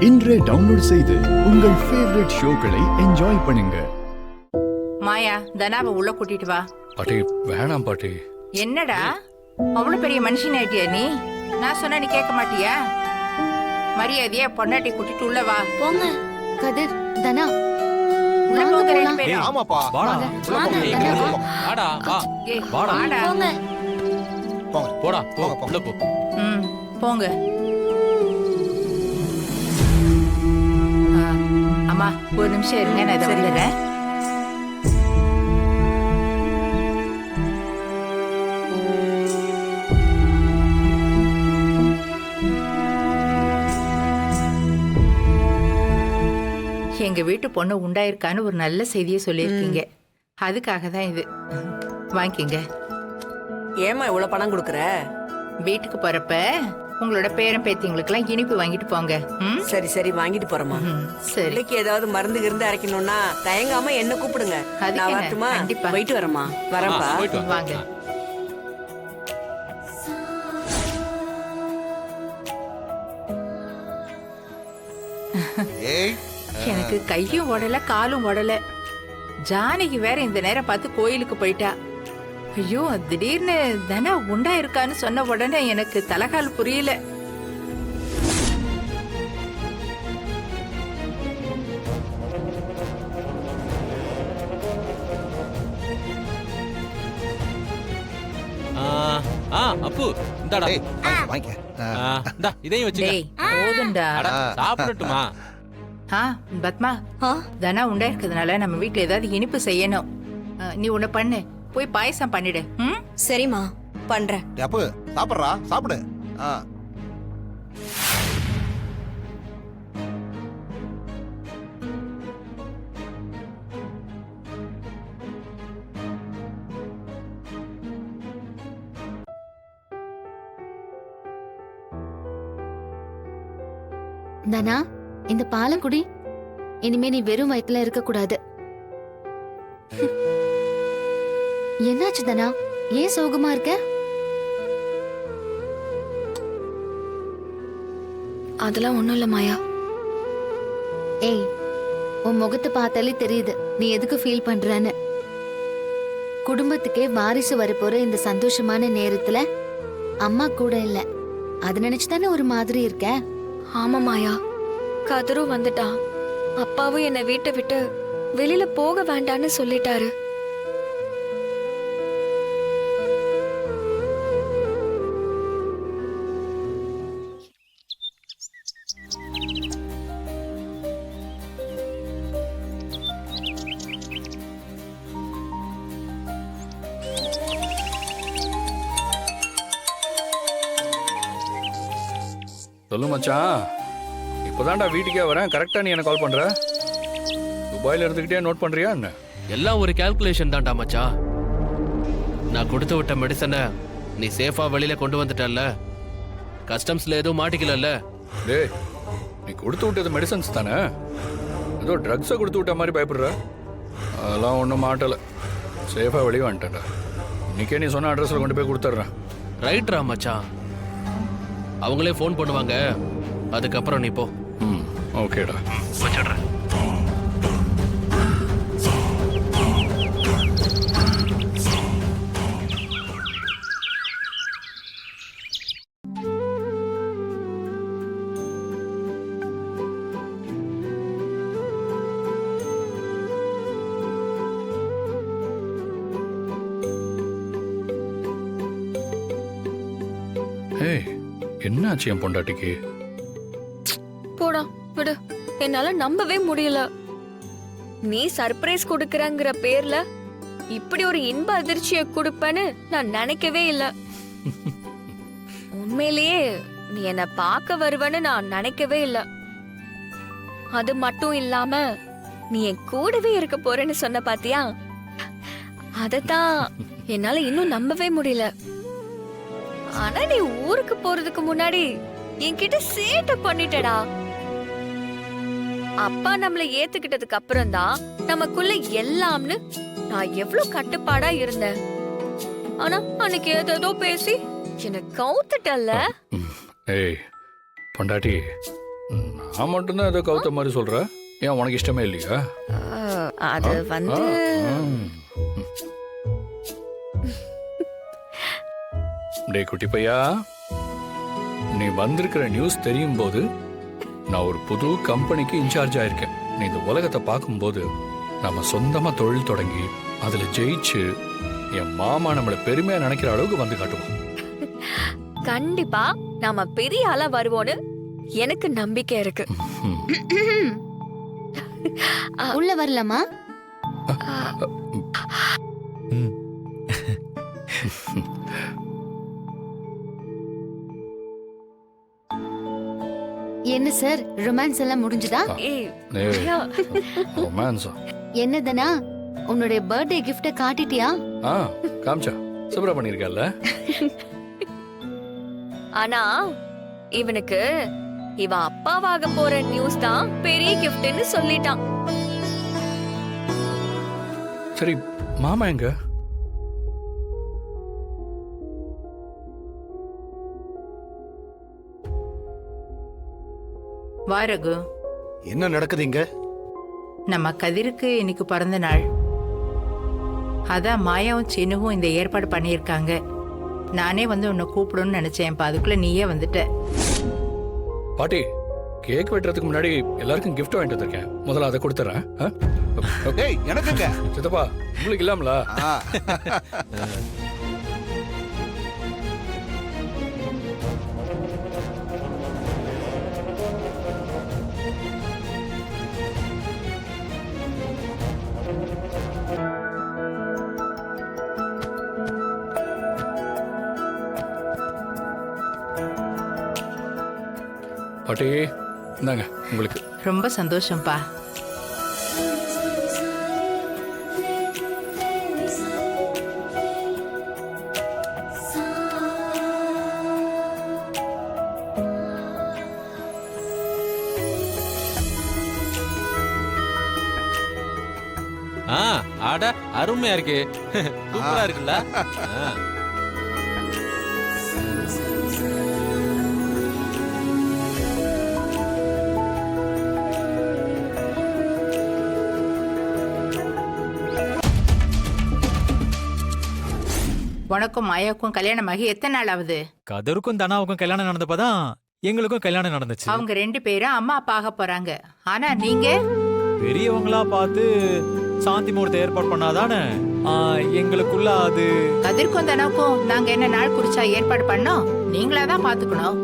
இன்றே டவுன்லோட் செய்து உங்கள் ஃபேவரட் ஷோக்களை என்ஜாய் பண்ணுங்க. மாயா, தனாவை உள்ள கூட்டிட்டு வா. பாட்டி வேணாம் பாட்டி. என்னடா அவ்வளவு பெரிய மனுஷன் ஆயிட்டியா நீ? நான் சொன்னா நீ கேட்க மாட்டியா? மரியாதையா பொண்டாட்டி கூட்டிட்டு உள்ள வா. போங்க கதிர், தனா உள்ள போங்க ரெண்டு பேரும். ஆமாப்பா வாடா வாடா வா ஏய், வாடா. வாடா. போங்க போடா போ உள்ள போ. ம், போங்க. அம்மா ஒரு நிமிஷம் இருங்க, நான் இதை வந்துடுறேன். எங்க வீட்டு பொண்ணு உண்டாயிருக்கான்னு ஒரு நல்ல செய்தியை சொல்லியிருக்கீங்க. அதுக்காக தான் இது. வாங்கிக்கங்க. ஏமா இவ்வளவு பணம் கொடுக்குற? வீட்டுக்கு போறப்ப உங்களோட பேரன் பேத்திங்களுக்கெல்லாம் இனிப்பு வாங்கிட்டு போங்க. ம்? சரி சரி வாங்கிட்டு போறேம்மா. ம், சரி. பிள்ளைக்கு ஏதாவது மருந்து கிருந்து அரைக்கணும்னா தயங்காம என்ன கூப்பிடுங்க. அதுக்கு நான் என்ன? வரட்டுமா? கண்டிப்பா. போயிட்டு வரேம்மா. வரேன்ப்பா. போயிட்டு வா. வாங்க. ஏய் எனக்கு கையும் உடல காலும் உடல. ஜானகி வேற இந்த நேரம் பார்த்து கோயிலுக்கு போயிட்டா. ஐயோ, திடீர்னு தனா உண்டா இருக்கான்னு சொன்ன உடனே எனக்கு தலகால் புரியல. அப்பு இந்தாடா. ஏய் வாங்கிக்க. இந்தா இதையும் வச்சுக்க. டேய், போதும்டா. அட, சாப்பிடட்டுமா? பத்மா, தனா உண்டா இருக்கிறதுனால நம்ம வீட்டுல ஏதாவது இனிப்பு செய்யணும். நீ ஒண்ணு பண்ணு, போய் பாயசம் பண்ணிடு. ம்? சரிம்மா பண்றேன். டேப்பு சாப்பிடுறா, சாப்பிடு. தனா, இந்த பாலை குடி. இனிமே நீ வெறும் வயித்துல இருக்க கூடாது. என்னாச்சு தனா? ஏன் சோகமா இருக்க? அதெல்லாம் ஒண்ணும் இல்ல மாயா. ஏய், உன் முகத்தை பார்த்தாலே தெரியுது நீ எதுக்கு ஃபீல் பண்றன்னு. குடும்பத்துக்கே வாரிசு வரப்போற இந்த சந்தோஷமான நேரத்துல அம்மா கூட இல்ல. அது நினைச்சுதானே ஒரு மாதிரி இருக்க. ஆமா மாயா, கதிரும் வந்துட்டான். அப்பாவும் என்னை வீட்டை விட்டு வெளியில போக வேண்டான்னு சொல்லிட்டாரு. சொல்லு மச்சான், இப்போதான்டா வீட்டுக்கே வரேன். கரெக்டா நீ என்ன கால் பண்ற? துபாயில இருந்துகிட்டே நோட் பண்றியா என்ன? எல்லாம் ஒரு கால்குலேஷன் தான்டா மச்சான். நான் கொடுத்து விட்ட மெடிசனை நீ சேஃபா வெளியில கொண்டு வந்துட்டல்ல, கஸ்டம்ஸ்ல எதுவும் மாட்டிக்கலல்ல. டேய், நீ கொடுத்து விட்டது மெடிசன்ஸ் தானே? ஏதோ ட்ரக்ஸை கொடுத்து விட்ட மாதிரி பயப்படுற. அதெல்லாம் ஒன்றும் மாட்டலை. சேஃபாக வெளியே வந்துட்டேன்டா. இன்னைக்கே நீ சொன்ன அட்ரஸில் கொண்டு போய் கொடுத்துட்றேன். ரைட்ரா மச்சான், அவங்களே ஃபோன் பண்ணுவாங்க. அதுக்கப்புறம் நீ போ. ம், ஓகேடா. வச்சிடுறேன். ஏய், என்னாச்சு என் பொண்டாட்டிக்கு? போடா விடு. என்னால நம்பவே முடியல. நீ சர்ப்ரைஸ் கொடுக்கறங்கிற பேர்ல இப்படி ஒரு இன்ப அதிர்ச்சியை கொடுப்பேன்னு நான் நினைக்கவே இல்ல. உண்மையிலேயே நீ என்ன பார்க்க வருவன்னு நான் நினைக்கவே இல்ல. அது மட்டும் இல்லாம நீ என் கூடவே இருக்க போறேன்னு சொன்ன பாத்தியா? அதத்தான் என்னால இன்னும் நம்பவே முடியல. ஆனா நீ ஊருக்கு போறதுக்கு முன்னாடி என்கிட்ட சேட்டை பண்ணிட்டடா. அப்பா நம்மள ஏத்துக்கிட்டதுக்கு அப்புறம் தான் நமக்குள்ள எல்லாம்னு நான் எவ்வளவு கட்டுப்பாடா இருந்தேன். ஆனா அன்னைக்கு ஏதோ பேசி என்ன கவுத்துட்டல்ல. ஏய் பொண்டாட்டி, நான் மட்டும்தான் ஏதோ கவுத்த மாதிரி சொல்கிறேன். ஏன் உனக்கு இஷ்டமே இல்லையா? அது வந்து டே குட்டி பையா, நீ வந்திருக்கிற நியூஸ் தெரியும் போது நான் ஒரு புது கம்பெனிக்கு இன்சார்ஜ் ஆயிருக்கேன். நீ இந்த உலகத்தை பார்க்கும்போது நம்ம சொந்தமா தொழில் தொடங்கி அதுல ஜெயிச்சு என் மாமா நம்மளை பெருமையா நினைக்கிற அளவுக்கு வந்து காட்டுவோம். கண்டிப்பா நாம பெரிய ஆளா வருவோன்னு எனக்கு நம்பிக்கை இருக்கு. உள்ள வரலாமா? என்ன சார், ரொமான்ஸ் எல்லாம் முடிஞ்சுதா? ஏய், ஏய், ஐயா, ரொமான்ஸா? என்னதுனா உன்னுடைய பர்த்டே கிஃப்ட காட்டிட்டியா? ஆ, காமிச்சா சூப்பரா பண்ணிருக்கல. ஆனா இவனுக்கு இவன் அப்பாவாக போற நியூஸ் தான் பெரிய கிஃப்ட்னு சொல்லிட்டான். சரி, மாமா எங்க? வா ரகு, என்ன நடக்குது இங்க? நம்ம கதிருக்கு இன்னைக்கு பிறந்த நாள். அதான் மாயாவும் சின்னுவும் இந்த ஏற்பாடு பண்ணியிருக்காங்க. நானே வந்து உன்னை கூப்பிடணும்னு நினைச்சேன்ப்பா, அதுக்குள்ள நீயே வந்துட்ட. பாட்டி, கேக் வெட்டுறதுக்கு முன்னாடி எல்லாருக்கும் gift வாங்கிட்டு வந்திருக்கேன். முதல்ல அதை கொடுத்துறேன். டேய், எனக்குங்க. சித்தப்பா, உங்களுக்கு இல்லாமலா? ஆ. பாட்டி, இந்தாங்க உங்களுக்கு. ரொம்ப சந்தோஷம்ப்பா. ஆட அருமையா இருக்கு. சூப்பரா இருக்குல்ல? உனக்கும் மாயாவுக்கும் கல்யாணம் ஆகி எத்தனை நாள் ஆகுது? கதருக்கும் தனாவுக்கும் கல்யாணம் நடந்தப்பதான் எங்களுக்கும் கல்யாணம் நடந்துச்சு. அவங்க 2 பேரும் அம்மா அப்பா ஆக போறாங்க. ஆனா நீங்க பெரியவங்களா பார்த்து சாந்தி முகூர்த்த ஏற்பாடு பண்ணாதானே எங்களுக்குள்ள அது. கதிர்க்கும் தனக்கும் நாங்க என்ன நாள் குறிச்சா ஏற்பாடு பண்ணோம்? நீங்களா தான் பாத்துக்கணும்.